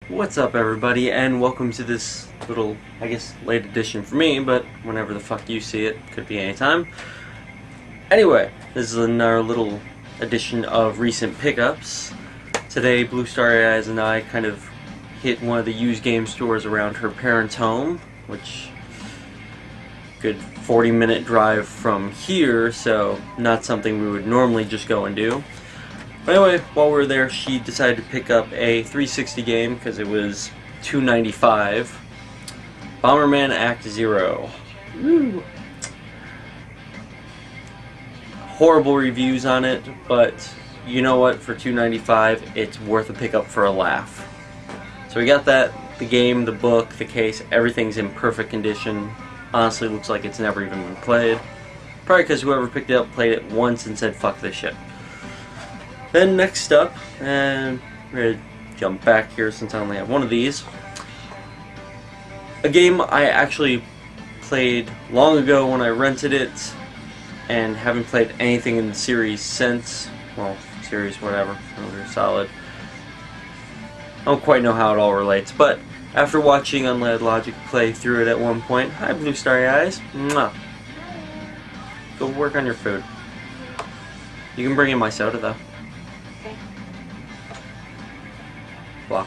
What's up, everybody, and welcome to this little, I guess, late edition for me, but whenever the fuck you see it, could be anytime. Anyway, this is another little edition of recent pickups. Today, BlueStarryEyes and I kind of hit one of the used game stores around her parents' home, which good 40-minute drive from here, so not something we would normally just go and do. But anyway, while we were there, she decided to pick up a 360 game because it was $2.95. Bomberman Act Zero. Woo. Horrible reviews on it, but you know what? For $2.95, it's worth a pickup for a laugh. So we got that. The game, the book, the case, everything's in perfect condition. Honestly, looks like it's never even been played. Probably because whoever picked it up played it once and said, "Fuck this shit." Then next up, and we're going to jump back here since I only have one of these. A game I actually played long ago when I rented it, and haven't played anything in the series since. Well, series, whatever. They're solid. I don't quite know how it all relates, but after watching Unled Logic play through it at one point, hi BlueStarryEyes, mwah. Go work on your food. You can bring in my soda though. Blah.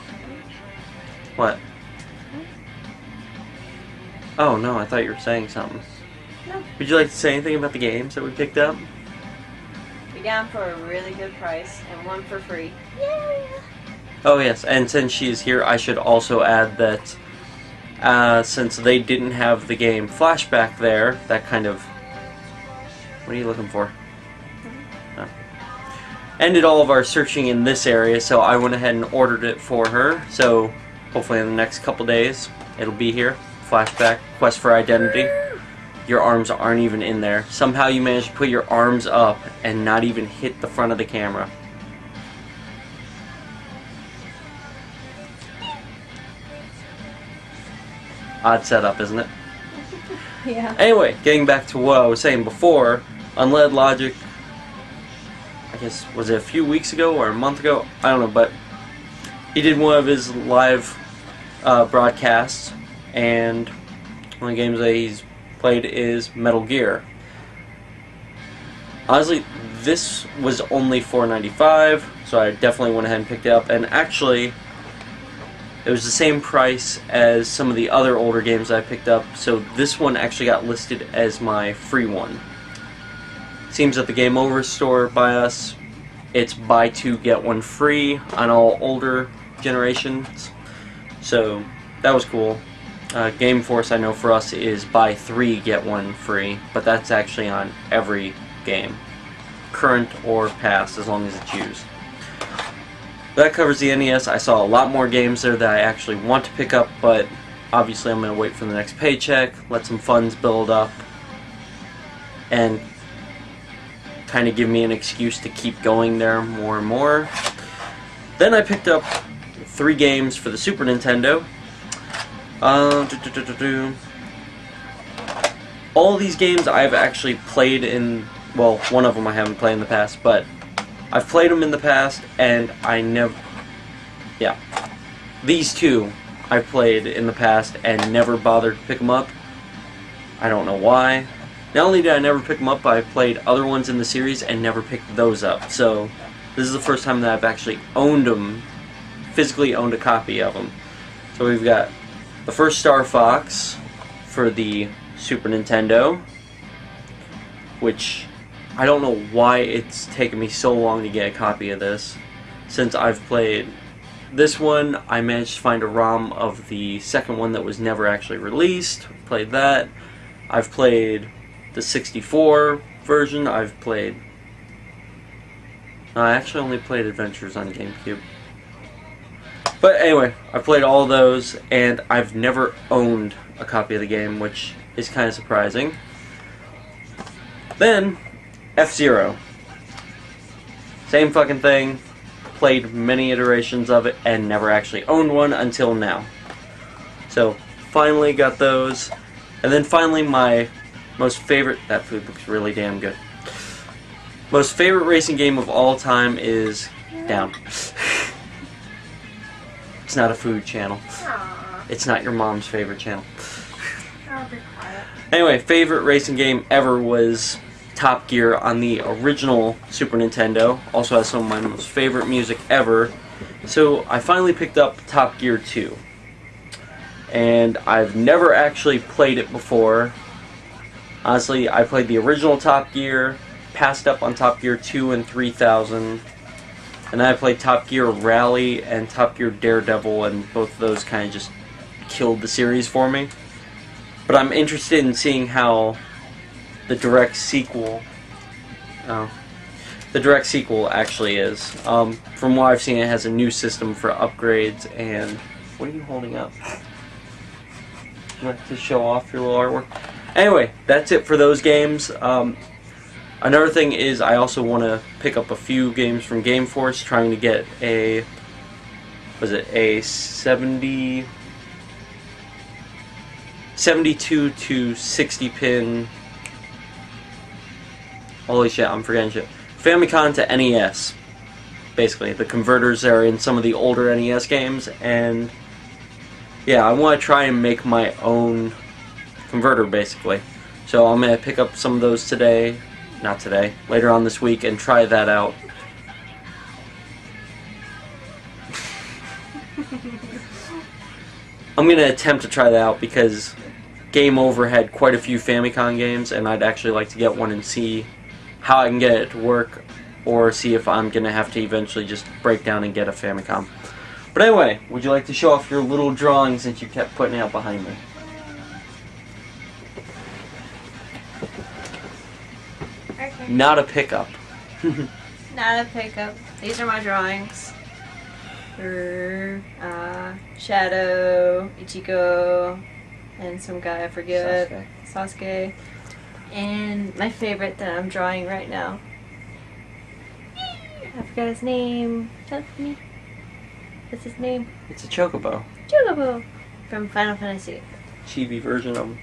What? Oh no, I thought you were saying something. No. Would you like to say anything about the games that we picked up? We got them for a really good price and one for free. Yay! Oh yes, and since she's here, I should also add that since they didn't have the game Flashback there, that kind of... What are you looking for? Oh. Ended all of our searching in this area, so I went ahead and ordered it for her. So hopefully in the next couple days it'll be here. Flashback, Quest for Identity. Your arms aren't even in there. Somehow you managed to put your arms up and not even hit the front of the camera. Odd setup, isn't it? Yeah. Anyway, getting back to what I was saying before, Unled Logic, I guess, was it a few weeks ago or a month ago? I don't know, but he did one of his live broadcasts, and one of the games that he's played is Metal Gear. Honestly, this was only $4.95, so I definitely went ahead and picked it up, and actually, it was the same price as some of the other older games I picked up, so this one actually got listed as my free one. Seems that the Game Over store by us, it's buy two get one free on all older generations, so that was cool. Game Force, I know for us, is buy three get one free, but that's actually on every game, current or past, as long as it's used. That covers the NES. I saw a lot more games there that I actually want to pick up, but obviously I'm going to wait for the next paycheck, let some funds build up, and kind of give me an excuse to keep going there more and more. Then I picked up 3 games for the Super Nintendo. All these games I've actually played in, well, one of them I haven't played in the past, but I've played them in the past, and I never... Yeah. These two I've played in the past and never bothered to pick them up. I don't know why. Not only did I never pick them up, but I played other ones in the series and never picked those up. So, this is the first time that I've actually owned them, physically owned a copy of them. So we've got the first Star Fox for the Super Nintendo, which... I don't know why it's taken me so long to get a copy of this. Since I've played this one, I managed to find a ROM of the second one that was never actually released. Played that. I've played the 64 version. I've played... I actually only played Adventures on GameCube. But anyway, I played all those, and I've never owned a copy of the game, which is kind of surprising. Then... F-Zero. Same fucking thing. Played many iterations of it and never actually owned one until now. So, finally got those. And then finally my most favorite... That food looks really damn good. Most favorite racing game of all time is... Down. It's not a food channel. Aww. It's not your mom's favorite channel. I'll be quiet. Anyway, favorite racing game ever was Top Gear on the original Super Nintendo. Also has some of my most favorite music ever. So I finally picked up Top Gear 2. And I've never actually played it before. Honestly, I played the original Top Gear, passed up on Top Gear 2 and 3000. And then I played Top Gear Rally and Top Gear Daredevil, and both of those kind of just killed the series for me. But I'm interested in seeing how the direct sequel actually is. From what I've seen, it has a new system for upgrades. And what are you holding up? You like to show off your little artwork? Anyway, that's it for those games. Another thing is I also want to pick up a few games from Game Force, trying to get a 72 to 60 pin. Holy shit, I'm forgetting shit. Famicom to NES. Basically, the converters are in some of the older NES games, and yeah, I want to try and make my own converter, basically. So I'm going to pick up some of those today. Not today. Later on this week, and try that out. I'm going to attempt to try that out because Game Over had quite a few Famicom games, and I'd actually like to get one and see how I can get it to work, or see if I'm going to have to eventually just break down and get a Famicom. But anyway, would you like to show off your little drawings that you kept putting out behind me? Okay. Not a pickup. Not a pickup. These are my drawings. Shadow, Ichigo, and some guy I forget. Sasuke. And my favorite that I'm drawing right now. I forgot his name. Tell me. What's his name? It's a Chocobo. Chocobo from Final Fantasy. Chibi version of him.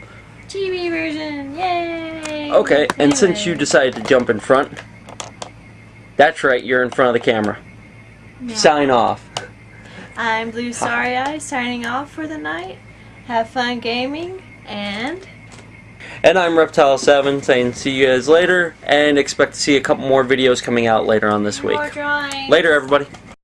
Chibi version, yay! Okay, and since Anyway. you decided to jump in front, that's right, you're in front of the camera. Yeah. Sign off. I'm BlueStarryEyes signing off for the night. Have fun gaming, and And I'm Reptile7 saying see you guys later, and expect to see a couple more videos coming out later on this week. more drawings. Later, everybody.